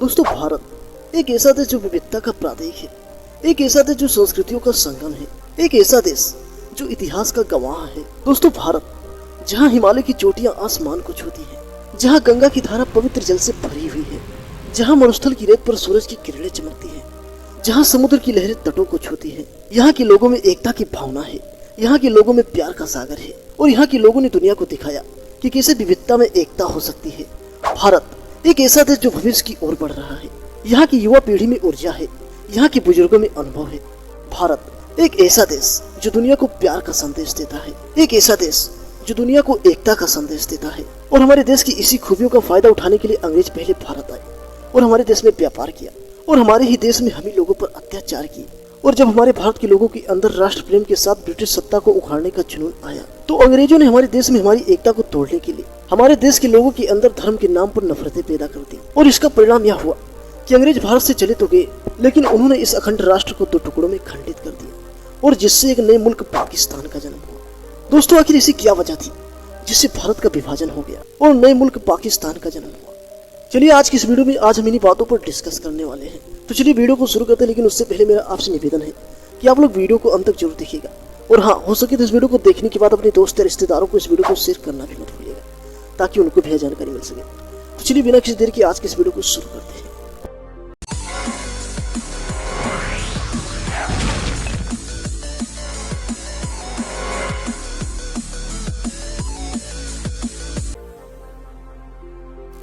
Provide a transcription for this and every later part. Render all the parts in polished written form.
दोस्तों, भारत एक ऐसा देश जो विविधता का प्रतीक है, एक ऐसा देश जो संस्कृतियों का संगम है, एक ऐसा देश जो इतिहास का गवाह है। दोस्तों, भारत जहाँ हिमालय की चोटियां आसमान को छूती है, जहाँ गंगा की धारा पवित्र जल से भरी हुई है, जहाँ मरुस्थल की रेत पर सूरज की किरणें चमकती है, जहाँ समुद्र की लहरें तटों को छूती है, यहाँ के लोगों में एकता की भावना है, यहाँ के लोगों में प्यार का सागर है और यहाँ के लोगों ने दुनिया को दिखाया कि कैसे विविधता में एकता हो सकती है। भारत एक ऐसा देश जो भविष्य की ओर बढ़ रहा है। यहाँ की युवा पीढ़ी में ऊर्जा है, यहाँ के बुजुर्गों में अनुभव है। भारत एक ऐसा देश जो दुनिया को प्यार का संदेश देता है, एक ऐसा देश जो दुनिया को एकता का संदेश देता है। और हमारे देश की इसी खूबियों का फायदा उठाने के लिए अंग्रेज पहले भारत आए और हमारे देश में व्यापार किया और हमारे ही देश में हम ही लोगों पर अत्याचार किए। और जब हमारे भारत के लोगों के अंदर राष्ट्र प्रेम के साथ ब्रिटिश सत्ता को उखाड़ने का जुनून आया, तो अंग्रेजों ने हमारे देश में हमारी एकता को तोड़ने के लिए हमारे देश के लोगों के अंदर धर्म के नाम पर नफरतें पैदा कर दी। और इसका परिणाम यह हुआ कि अंग्रेज भारत से चले तो गए, लेकिन उन्होंने इस अखंड राष्ट्र को 2 टुकड़ों में खंडित कर दिया और जिससे एक नए मुल्क पाकिस्तान का जन्म हुआ। दोस्तों, आखिर ऐसी क्या वजह थी जिससे भारत का विभाजन हो गया और नए मुल्क पाकिस्तान का जन्म हुआ? चलिए, आज की इस वीडियो में आज हम इन्हीं बातों पर डिस्कस करने वाले हैं। तो चलिए वीडियो को शुरू करते हैं, लेकिन उससे पहले मेरा आपसे निवेदन है कि आप लोग वीडियो को अंत तक जरूर देखिएगा और हाँ, हो सके तो इस वीडियो को देखने के बाद अपने दोस्त या रिश्तेदारों को इस वीडियो को शेयर करना भी मत भूलिएगा, ताकि उनको भी जानकारी मिल सके। तो चलिए बिना किसी देर के आज के इस वीडियो को शुरू करते हैं।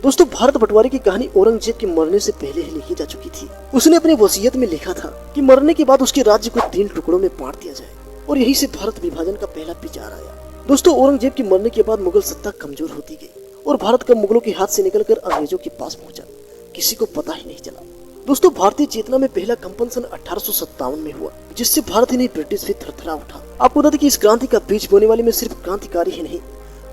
दोस्तों, भारत बंटवारे की कहानी औरंगजेब के मरने से पहले ही लिखी जा चुकी थी। उसने अपनी वसीयत में लिखा था कि मरने के बाद उसके राज्य को 3 टुकड़ों में बांट दिया जाए और यहीं से भारत विभाजन का पहला विचार आया। दोस्तों, औरंगजेब के मरने के बाद मुगल सत्ता कमजोर होती गई और भारत का मुगलों के हाथ से निकलकर अंग्रेजों के पास पहुंचा, किसी को पता ही नहीं चला। दोस्तों, भारतीय चेतना में पहला कंपन सन 1857 में हुआ, जिससे भारत ही नहीं ब्रिटिश भी थरथरा उठा। आपको बता दें कि इस क्रांति का बीज बोने वाले में सिर्फ क्रांतिकारी ही नहीं,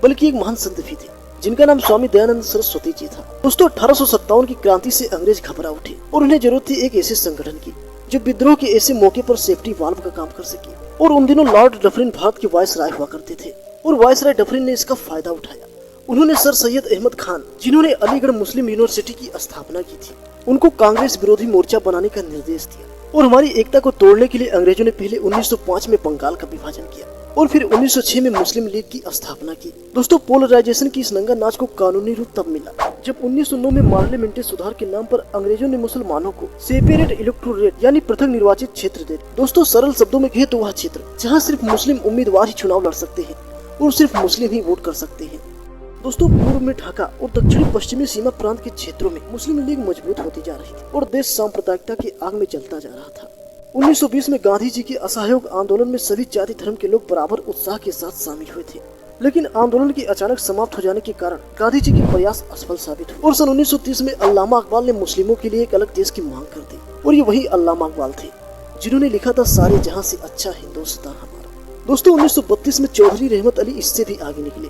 बल्कि एक महान संत भी थे, जिनका नाम स्वामी दयानंद सरस्वती जी था। दोस्तों, 1857 की क्रांति से अंग्रेज घबरा उठे और उन्हें जरूरत थी एक ऐसे संगठन की जो विद्रोह के ऐसे मौके पर सेफ्टी वाल्व का काम कर सके। और उन दिनों लॉर्ड डफरिन भारत के वायसराय हुआ करते थे और वायसराय डफरिन ने इसका फायदा उठाया। उन्होंने सर सैयद अहमद खान, जिन्होंने अलीगढ़ मुस्लिम यूनिवर्सिटी की स्थापना की थी, उनको कांग्रेस विरोधी मोर्चा बनाने का निर्देश दिया। और हमारी एकता को तोड़ने के लिए अंग्रेजों ने पहले 1905 में बंगाल का विभाजन किया और फिर 1906 में मुस्लिम लीग की स्थापना की। दोस्तों, पोलराइजेशन की इस नंगा नाच को कानूनी रूप तब मिला जब 1909 में पार्लियामेंट्री सुधार के नाम पर अंग्रेजों ने मुसलमानों को सेपरेट इलेक्टोरेट यानी पृथक निर्वाचित क्षेत्र दे। दोस्तों, सरल शब्दों में कहे तो वह क्षेत्र जहां सिर्फ मुस्लिम उम्मीदवार ही चुनाव लड़ सकते हैं और सिर्फ मुस्लिम ही वोट कर सकते हैं। दोस्तों, पूर्व में ढाका और दक्षिणी पश्चिमी सीमा प्रांत के क्षेत्रों में मुस्लिम लीग मजबूत होती जा रही थी और देश सांप्रदायिकता की आग में जलता जा रहा था। 1920 में गांधी जी के असहयोग आंदोलन में सभी जाति धर्म के लोग बराबर उत्साह के साथ शामिल हुए थे, लेकिन आंदोलन के अचानक समाप्त हो जाने के कारण गांधी जी के प्रयास असफल साबित हुए और सन 1930 में अल्लामा इकबाल ने मुस्लिमों के लिए एक अलग देश की मांग कर दी। और ये वही अल्लामा इकबाल थे जिन्होंने लिखा था सारे जहां से अच्छा हिंदुस्तान हमारा। दोस्तों, 1932 में चौधरी रहमत अली इससे भी आगे निकले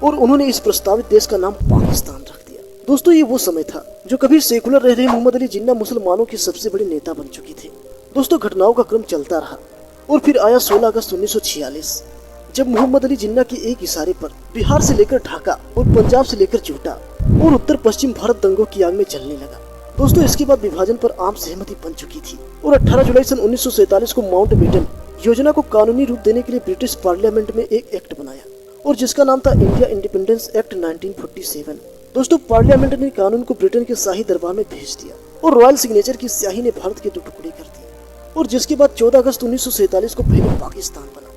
और उन्होंने इस प्रस्तावित देश का नाम पाकिस्तान रख दिया। दोस्तों, ये वो समय था जो कभी सेकुलर रह रहे मोहम्मद अली जिन्ना मुसलमानों के सबसे बड़े नेता बन चुके थे। दोस्तों, घटनाओं का क्रम चलता रहा और फिर आया 16 अगस्त 1946, जब मोहम्मद अली जिन्ना के एक इशारे पर बिहार से लेकर ढाका और पंजाब से लेकर जोटा और उत्तर पश्चिम भारत दंगों की आग में जलने लगा। दोस्तों, इसके बाद विभाजन पर आम सहमति बन चुकी थी और 18 जुलाई सन 1947 को माउंटबेटन योजना को कानूनी रूप देने के लिए ब्रिटिश पार्लियामेंट में एक एक्ट बनाया और जिसका नाम था इंडिया इंडिपेंडेंस एक्ट 1947। दोस्तों, पार्लियामेंट ने कानून को ब्रिटेन के शाही दरबार में भेज दिया और रॉयल सिग्नेचर की स्याही ने भारत के 2 टुकड़े कर दिए और जिसके बाद 14 अगस्त 1947 को पहले पाकिस्तान बना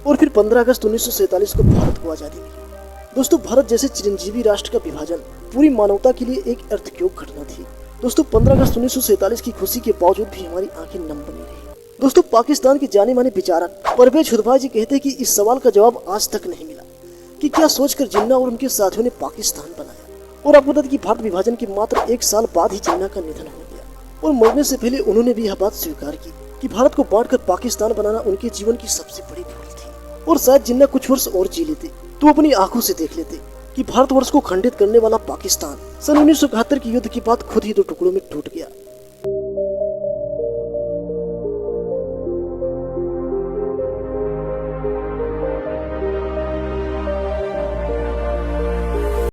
और फिर 15 अगस्त 1947 को भारत को आजादी मिली। दोस्तों, भारत जैसे चिरंजीवी राष्ट्र का विभाजन पूरी मानवता के लिए एक अर्थयोग घटना थी। दोस्तों, 15 अगस्त 1947 की खुशी के बावजूद भी हमारी आंखें नम बनी रही। दोस्तों, पाकिस्तान के जाने माने विचारक परवेज हुदबा जी कहते हैं कि इस सवाल का जवाब आज तक नहीं मिला कि क्या सोचकर जिन्ना और उनके साथियों ने पाकिस्तान बनाया। और आपको बता दें कि भारत विभाजन के मात्र 1 साल बाद ही जिन्ना का निधन हो गया और मरने से पहले उन्होंने भी यह बात स्वीकार की कि भारत को बांटकर पाकिस्तान बनाना उनके जीवन की सबसे बड़ी भूल थी। और शायद जिन्ना कुछ वर्ष और जी लेते तो अपनी आंखों से देख लेते कि भारतवर्ष को खंडित करने वाला पाकिस्तान सन 1971 के युद्ध के बाद खुद ही 2 टुकड़ों में टूट गया